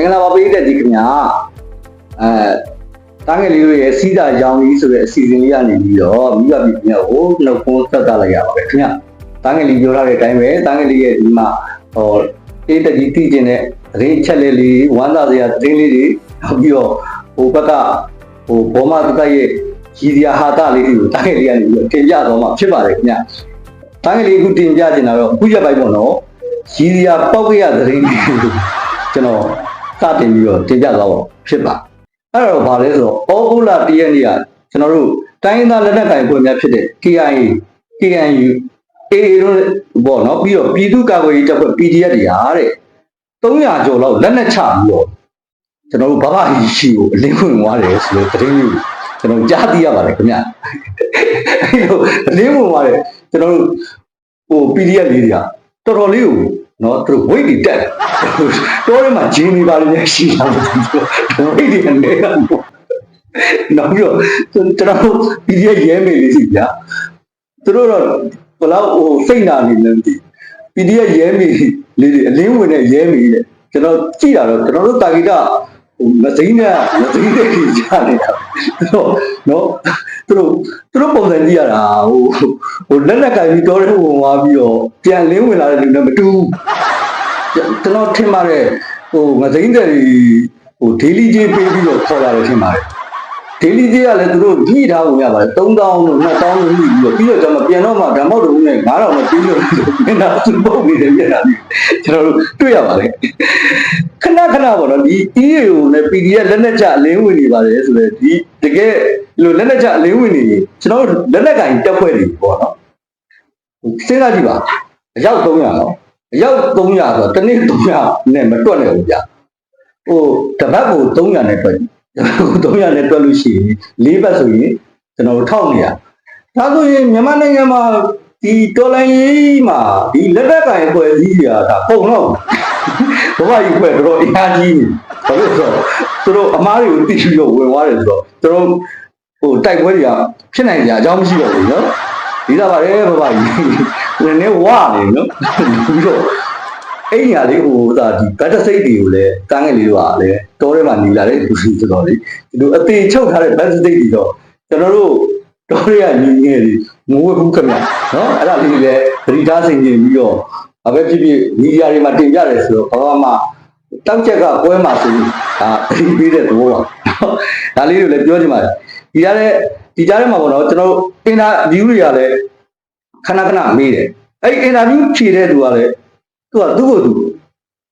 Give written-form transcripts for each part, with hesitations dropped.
င်္ဂလာပါပေးတဲ့ဒီခင်ဗျာတားငယ်လေးတို့ရဲ့စီးတာရောင်ကြီးဆိုတဲ့အစီအစဉ်လေးကနေပြီးတော့မိဘပြည်သူများကိုနှုတ်ခွန်းဆက်သလိုက်ရပါပဲခင်ဗျာတားငယ်လေးပြောထားတဲ့အတိုင်းပဲတားငယ်လေးရဲ့ဒီမှာအေးတကြီးတည်ကျင်တဲ့သတင်းချက်လေးဝမ်းသာစရာသတင်းလေးတွေနောက်ပြီးတော့ဟိုဘက်ကဘောမတတရဲ့ကြီးစရာဟာတာလေးတွေကိုတားငယ်လေးကနေပြီးတော့တင်ပြတော့မှဖြစ်ပါတယ်ခင်ဗျာတားငယ်လေးအခုတင်ပြနေတာတော့ခုရက်ပိုင်းပေါ့နော်ကြီးစရာပောက်ရသတင်းတွေကိုကျွန်တော်စတင်ပြီးတော့တင်ပြသွားပါဖြစ်ပါအဲ့တော့ဗာလဲဆိုတော့ဩဂုတ်လ1ရက်နေ့ကကျွန်တော်တို့တိုင်းသားလက်နက်ကိုင်ဖွဲ့များဖြစ်တဲ့ KIA KNU AA တို့ပေါ့နော်ပြီးတော့ပြည်သူ့ကာကွယ်ရေးတပ်ဖွဲ့ PDF တွေဟာတဲ့300ကျော်လောက်လက်နက်ချပြီးတော့ကျွန်တော်တို့ဘာမှရှိကိုအလင်းဝင်သွားတယ်ဆိုတော့သတင်းမျိုးကျွန်တော်ကြားသိရပါတယ်ခင်ဗျအဲ့လိုအလင်းဝင်သွားတယ်ကျွန်တော်တို့PDF လေးတွေကတော်တော်လေးကိုနော်သူတို့ဝိတ်တွေတက်တော်ထဲမှာဂျင်းနေပါလိမ့်မယ်ရှိတာဝိတ်တွေနဲ့နောက်ပြီးတော့ကျွန်တော် PDF ရဲမေးလေးစီဗျာသူတို့တော့ဘလောက်စိတ်နာနေလဲမသိ PDF ရဲမေးလေးတွေအလင်းဝင်တဲ့ရဲမေးတဲ့ကျွန်တော်ကြည့်တာတော့ကျွန်တော်တို့တာဂီတာမသိန်းနဲ့ကြီးကြားနေတာနော်သူတို့ပုံစံကြည့်ရတာဟိုလက်လက်ကင်ပြီးတော်တဲ့ဝင်သွားပြီးတော့ပြန်လင်းဝင်လာတဲ့လူနဲ့မတူကျွန်တော်ထင်ပါတယ်မသိန်းတဲ့daily ကြေးပေးပြီးတော့ခေါ်လာတယ်ထင်ပါတယ် daily ကြေးကလည်းသူတို့ညှိထားပုံရပါတယ်3000တို့2000တို့ညှိပြီးတော့ကျွန်တော်ပြန်တော့မှဓမ္မောက်တို့နဲ့9000နဲ့ပြီးလို့မျက်နှာသူပုတ်နေတယ်မျက်နှာကြီးကျွန်တော်တို့တွေ့ရပါတယ်ခဏပေါ့နော်ဒီ EAO နဲ့ PDF လက်နက်ချအလင်းဝင်နေပါတယ်ဆိုတော့ဒီတကယ်လို့လက်နက်ချအလင်းဝင်နေရင်ကျွန်တော်တို့လက်နက်ကင်တက်ဖွဲ့တွေပေါ့နော်စဉ်းစားကြည့်ပါအယောက်300နော်အယောက်300ဆိုတော့တစ်နေ့300နဲ့မတွက်နိုင်ဘူးဗျတပတ်ကို300နဲ့တွက်300နဲ့တွက်လို့ရှိရင်4ပတ်ဆိုရင်ကျွန်တော်တို့1200ဒါဆိုရင်မြန်မာနိုင်ငံမှာဒီတော်လိုင်းရေးမှာဒီလက်နက်ကင်ဖွဲ့စည်းရာဒါပုံတော့ဘဝကြီးဖွဲ့တော့အများကြီးနေဘာလို့ဆိုတော့သူတို့အမားတွေကိုတိကျပြီးဝင်သွားတယ်ဆိုတော့သူတို့တိုက်ပွဲတွေကဖြစ်နိုင်ကြအကြောင်းမရှိတော့ဘူးနော်ဒီလာပါတယ်ဘဝကြီးနည်းဝနေနော်ပြီးတော့အဲ့ညာလေးဒီဗတ်တစိတ်တွေကိုလည်းတန်းငယ်လေးတွေကလည်းတောထဲမှာနေလာတဲ့လူတွေဆိုတော့လေဒီအသေးချုပ်ထားတဲ့ဗတ်တစိတ်တွေတော့ကျွန်တော်တို့တောထဲကညီငယ်တွေငိုးဝဲဘူးခင်ဗျနော်အဲ့ဒါလေးတွေလည်းသတိထားဆင်ခြင်ပြီးတော့အပဲဖြစ်ဖြစ်မီဒီယာတွေမှာတင်ပြတယ်ဆိုတော့ဘာမှတောက်ချက်ကပွဲမှာဆိုဒါသတိပေးတဲ့သဘောပါဒါလေးတွေလည်းပြောချင်ပါတယ်ဒီကြားထဲမှာပေါ့နော်ကျွန်တော်အင်တာဗျူးတွေကလည်းခဏမေးတယ်အဲ့အင်တာဗျူးဖြေတဲ့သူကလည်းသူ့ကိုသူ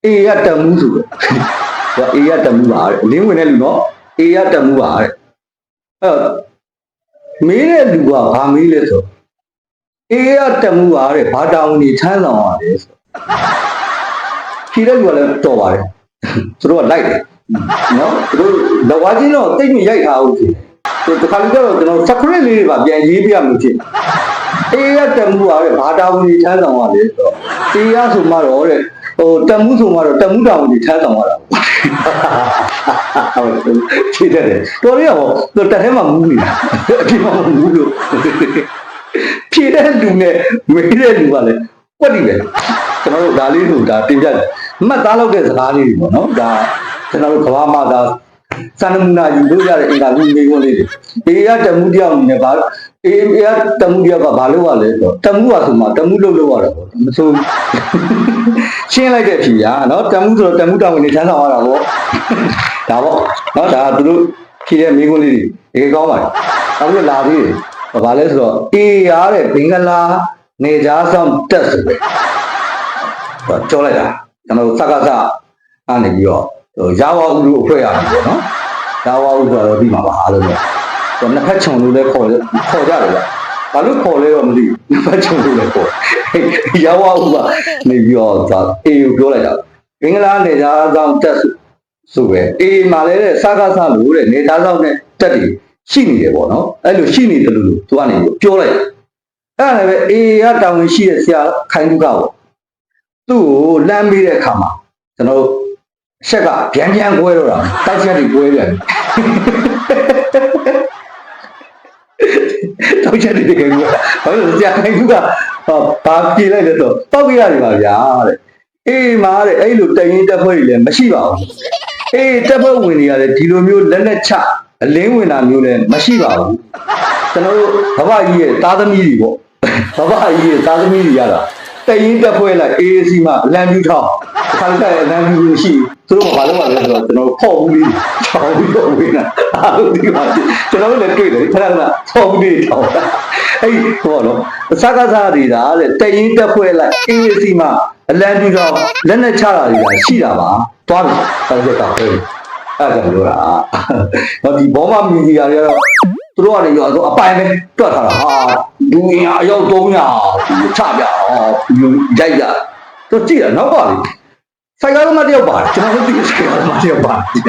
အေရတမှုဆိုတော့အေရတမှုပါတဲ့အလင်းဝင်တဲ့လူနော်အေရတမှုပါတဲ့အဲ့မေးတဲ့လူကဘာမေးလဲဆိုအေရတမှုပါတဲ့ဘာတောင်းနေထမ်းဆောင်ရတယ်ဆိုဖြေတဲ့လူကလည်းတော်ပါတယ်သူတို့ကလိုက်တယ်နော်သူတို့လက်ဝါးချင်းတော့တိတ်မရိုက်ထားဘူးဖြစ်တယ်ဒီခါလေးတော့ကျွန်တော်စခရစ်လေးတွေပါပြန်ရေးပြမှဖြစ်အေးရတမှုပါတဲ့ဘာတာဝန်ကြီးထမ်းဆောင်ရလဲဆိုတော့အေးရဆိုမှတော့တဲ့တမှုဆိုမှတော့တမှုတာဝန်ကြီးထမ်းဆောင်ရတာဟုတ်ဖြေတယ်တော်ရရောတက်ထဲမှာမူးနေတာအပြင်မှာမူးလို့ဖြေတဲ့လူနဲ့မေးတဲ့လူကလည်းကွက်တိပဲကျွန်တော်တို့ဒါလေးဆိုဒါတင်ပြတယ်မှတ်သားလောက်တဲ့စကားလေးတွေပေါ့နော်ဒါကျွန်တော်တို့ကဘာမှသာစံနမူနာယူလို့ရတဲ့အင်္ဂါမျိုးမျိုးလေးတွေအေးရတမှုတယောက်အနေနဲ့ဘာအေးရတမှုတယောက်ကဘာလုပ်ရလဲဆိုတော့တမှုကဆိုမှတမှုလုပ်ရတာပေါ့မဆိုရှင်းလိုက်တဲ့ဖြေရနော်တမှုဆိုတော့တမှုတောင်းဝင်နေချမ်းဆောင်ရတာပေါ့ဒါပေါ့နော်ဒါသူတို့ဖြေတဲ့မိကုန်းလေးတွေတကယ်ကောင်းပါတယ်နောက်ပြီးလာသေးတယ်ဘာလဲဆိုတော့အေးရတဲ့ဘင်္ဂလားနေကြားဆောင်တက်ဆိုပဲကြောလိုက်တာကျွန်တော်စကားအနေပြီးတော့ရာဝဥလို့အဖွဲ့ရပြီပေါ့နော်ရာဝဥဆိုတော့ဒီမှာပါအားလုံးတော့နှစ်ဖက်ခြုံလို့လည်းခေါ်ကြတယ်ဗျဘာလို့ခေါ်လဲတော့မသိဘူးနှစ်ဖက်ခြုံလို့လည်းခေါ်ရာဝဥကနေပြီးတော့ဒါအေကိုပြောလိုက်တာဘင်္ဂလားနေသားဆောင်တက်ဆိုပဲအေမှာလည်းစကားလို့တဲ့နေသားဆောင်နဲ့တက်တယ်ရှိနေတယ်ပေါ့နော်အဲ့လိုရှိနေတယ်လို့သူကနေပြောလိုက်အဲ့ဒါလည်းပဲအေကတောင်းဝင်ရှိတဲ့ဆရာခိုင်တုကပေါ့သူ့ကိုလမ်းပေးတဲ့အခါမှာကျွန်တော်ရှက်ကပြန်ကွဲတော့တာတိုက်ချက်တွေကွဲပြန်တိုက်ချက်တွေကွဲဘာလို့ကြာခိုင်ကဘာပြေးလိုက်လဲတော့ပောက်ပြရတယ်ပါဗျာတဲ့အေးမာတဲ့အဲ့လိုတရင်တက်ဖွဲ့တွေလည်းမရှိပါဘူး အေးတက်ဖွဲ့ဝင်တွေရတယ်ဒီလိုမျိုးလက်လက်ချအလင်းဝင်တာမျိုးလည်းမရှိပါဘူးကျွန်တော်တို့ဘဘကြီးရဲ့သားသမီးတွေပေါ့ဘဘကြီးရဲ့သားသမီးတွေရတာတရင်တက်ဖွဲ့လိုက် AAC မှာအလံပြူထောင်းခါတက်အလံပြူရှိသူတို့ကဘာလုပ်ရလဲဆိုတော့ကျွန်တော်ဖောက်ဘူးလေးချောင်းပြီးတော့ဝင်တာအားလုံးဒီမှာကျွန်တော်လည်းတွေ့တယ်ခဏခဏဖောက်ဘူးလေးထောင်းအဲ့ဟောတော့စကားစားတွေကတဲ့တရင်တက်ဖွဲ့လိုက် AAC မှာအလံပြူထောင်းလက်နဲ့ချတာတွေကရှိတာပါသွားပြီတောက်ရက်တောက်ပဲအဲ့ဒါပြောတာဟောဒီဘောမမီဒီယာတွေကတော့သူတို့ကနေရောအပိုင်ပဲတွက်ထားတာဟာလူအင်အားအယောက်300ချပြလူရိုက်ရသူကြည့်ရနောက်ပါလေဆိုင်ကားမတယောက်ပါတယ်ကျွန်တော်တို့ဒီဆိုင်ကားမတယောက်ပါတယ်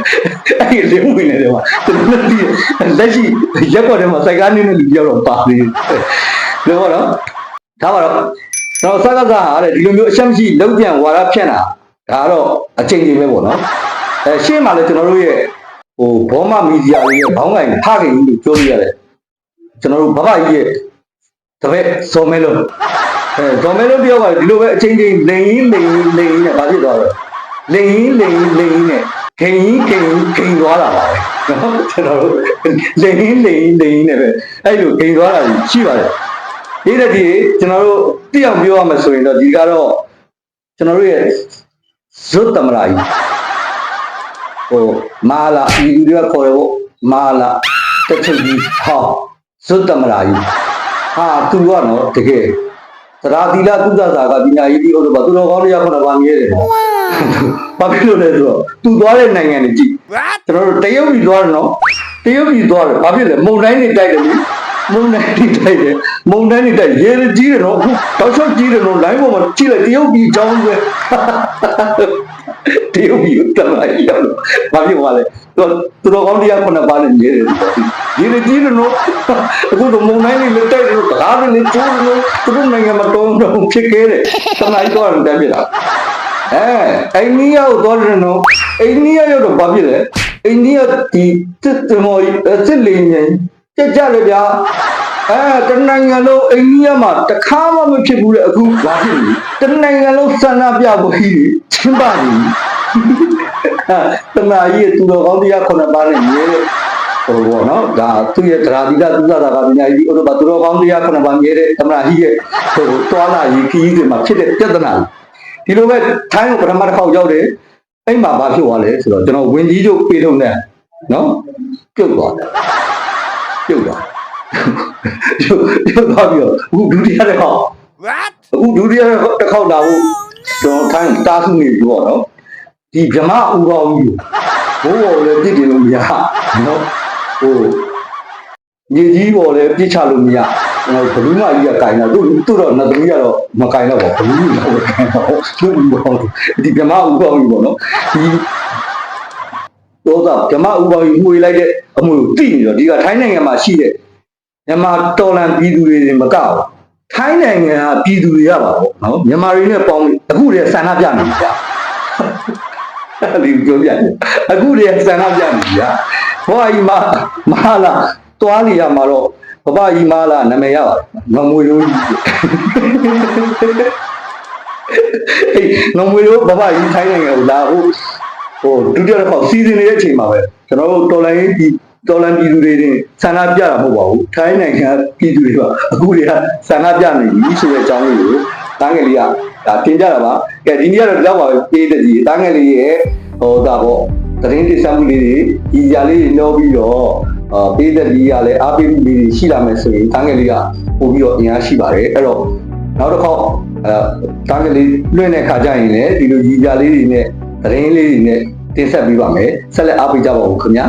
အဲ့ဒီလင်းဝင်နေတယ်မှာကျွန်တော်တို့ဒီလက်ရှိရက်ကွက်ထဲမှာဆိုင်ကားနေတဲ့လူတယောက်တော့ပါသေးတယ်ပြောတော့ဒါပါတော့တော့စကားစားဟာတဲ့ဒီလိုမျိုးအချက်မရှိလုံးပြန်ဝါရဖြန့်တာဒါကတော့အချိန်ကြီးပဲပေါ့နော်ရှင်းမှာလဲကျွန်တော်တို့ရဲ့ဘောမမီဒီယာတွေရဲ့ဘောင်းကင်ဖခင်ကြီးလို့ပြောရရတယ်ကျွန်တော်တို့ဘဘကြီးရဲ့တပည့်ဇော်မဲလုံးဇော်မဲလုံးတယောက်ကဒီလိုပဲအချိန်ချင်းလိန်နဲ့ဘာဖြစ်သွားလဲလိန်နဲ့ဂိန်သွားတာပါပဲနော်ကျွန်တော်တို့လိန်နဲ့ပဲအဲ့လိုဂိန်သွားတာရှိပါတယ်ဒီတည်းကျွန်တော်တို့တိအောင်ပြောရမယ်ဆိုရင်တော့ဒီကတော့ကျွန်တော်တို့ရဲ့ဇွတ်တမရာကြီးမာလာဒီလူတွေကခေါ်တယ်ပေါ့မာလာတစ်ချက်ကြီးဟာဇွတ်တမရာကြီးဟာသူကနော်တကယ်သရာသီလသုဒ္ဓစာကပညာရေးဒီဥဒ္ဓဘာသူတော်ကောင်းတရားခုနပါမြဲတယ်ဘာဖြစ်လို့လဲဆိုတော့သူသွားတဲ့နိုင်ငံတွေကြည့်ကျွန်တော်တို့တရုတ်ပြည်သွားတယ်နော်တရုတ်ပြည်သွားတယ်ဘာဖြစ်လဲမုန်တိုင်းတွေတိုက်တယ်လေမုန်တိုင်းတွေတိုက်ရေကြီးတယ်နော်တောက်ချောက်ကြီးတယ်နော်လိုင်းပေါ်မှာကြည့်လိုက်တရုတ်ပြည်ကြောင်းပဲတရုတ်ပြည်တမန်ကြီးရောဘာဖြစ်သွားလဲသူတော်ကောင်းတရားခုနပါနဲ့မြဲတယ်ရေကြီးတယ်နော်အခုတော့မုန်တိုင်းတွေလည်းတိုက်တယ်နော်ကားတွေလည်းကျိုးတယ်နော်သူတို့နိုင်ငံမှာတုံးဖြစ်ခဲ့တယ်တမန်ကြီးတော့တယ်ပြတာအိန္ဒိယကိုသွားတယ်နော်အိန္ဒိယရောက်တော့ဘာဖြစ်လဲအိန္ဒိယဒီစစ်မော်စစ်လင်းကြီးကြက်လေဗျာတနိုင်ငံလုံးအိန္ဒိယမှာတခါမှမဖြစ်ဘူးလေအခုဘာဖြစ်လဲတနိုင်ငံလုံးဆန္ဒပြပွဲကြီးချင်းပါနေတမန်ကြီးသူတော်ကောင်းတရားခုနပါနဲ့မြဲတဲ့ဘောနော်ဒါသူရဲ့သရာတိကသုဒ္ဓတာကပညာကြီးဥဒ္ဓဘာသူတော်ကောင်းတရားခုနပါမြဲတဲ့တမန်ကြီးရဲ့တွာလာကြီးခီးတွေမှာဖြစ်တဲ့ပြဿနာဒီလိုပဲထိုင်းကိုပထမတစ်ခေါက်ရောက်တယ်အဲ့မှာဘာဖြစ်သွားလဲဆိုတော့ကျွန်တော်ဝင်ကြီးတို့ပြေထုံနဲ့နော်ပြုတ်သွားတယ်ပြုတ်သွားပြီးတော့အခုဒုတိယတစ်ခေါက်အခုဒုတိယတစ်ခေါက်လာဖို့ကျွန်တော်ထိုင်းတားစုနေပြီပေါ့နော်ဒီဗြဟ္မဥကောင်းကြီးဘိုးဘော်လည်းပြစ်တင်လို့မရနော်မြေကြီးပေါ်လည်းပြစ်ချလို့မရဘလူးမကြီးကကင်တာသူ့တော့နှစ်သမီးကတော့မကင်တော့ဘူးဘလူးကြီးတော့ကင်တော့သူ့ဥကောင်းဒီဗြဟ္မဥကောင်းကြီးပေါ့နော်ဒီတော့ဗြဟ္မဥကောင်းကြီးမှွေလိုက်တဲ့အမှုကိုသိနေတော့ဒီကထိုင်းနိုင်ငံမှာရှိတဲ့မြန်မာတော်လန်ပြည်သူတွေမကောက်ထိုင်းနိုင်ငံကပြည်သူတွေရပါတော့နော်မြန်မာတွေနဲ့ပေါင်းအခုတည်းဆန္ဒပြနေကြဒီပြောပြတယ်အခုတည်းဆန္ဒပြနေကြဘဝကြီးမလာသွားနေရမှာတော့ဘဘကြီးမလာနာမည်ရပါတယ်ငမွေရိုးကြီးငမွေရိုးဘဘကြီးထိုင်းနိုင်ငံကိုလာဒုတိယတစ်ခေါက်စီစဉ်နေတဲ့အချိန်မှာပဲကျွန်တော်တို့တော်လိုင်းပြည်သူတွေဆန္ဒပြတာမဟုတ်ပါဘူးထိုင်းနိုင်ငံပြည်သူတွေကအခုတွေကဆန္ဒပြနေပြီဆိုတဲ့အကြောင်းလေးကိုတန်းငယ်လေးကဒါတင်ကြတာပါကဲဒီနေ့ကတော့တော့ပါပေးတဲ့ဒီတန်းငယ်လေးရဲ့ဒါပေါ့သတင်းတိစမှုလေးတွေဒီຢာလေးတွေနှောပြီးတော့ပေးတဲ့ဒီຢာလည်းအားပေးမှုလေးတွေရှိလာမယ်ဆိုရင်တန်းငယ်လေးကပို့ပြီးတော့အင်အားရှိပါတယ်အဲ့တော့နောက်တစ်ခေါက်တန်းငယ်လေးလွှင့်တဲ့ခါကျရင်လည်းဒီလိုຢာလေးတွေနဲ့သတင်းလေးတွေနဲ့တင်ဆက်ပေးပါမယ်ဆက်လက်အားပေးကြပါဦးခင်ဗျာ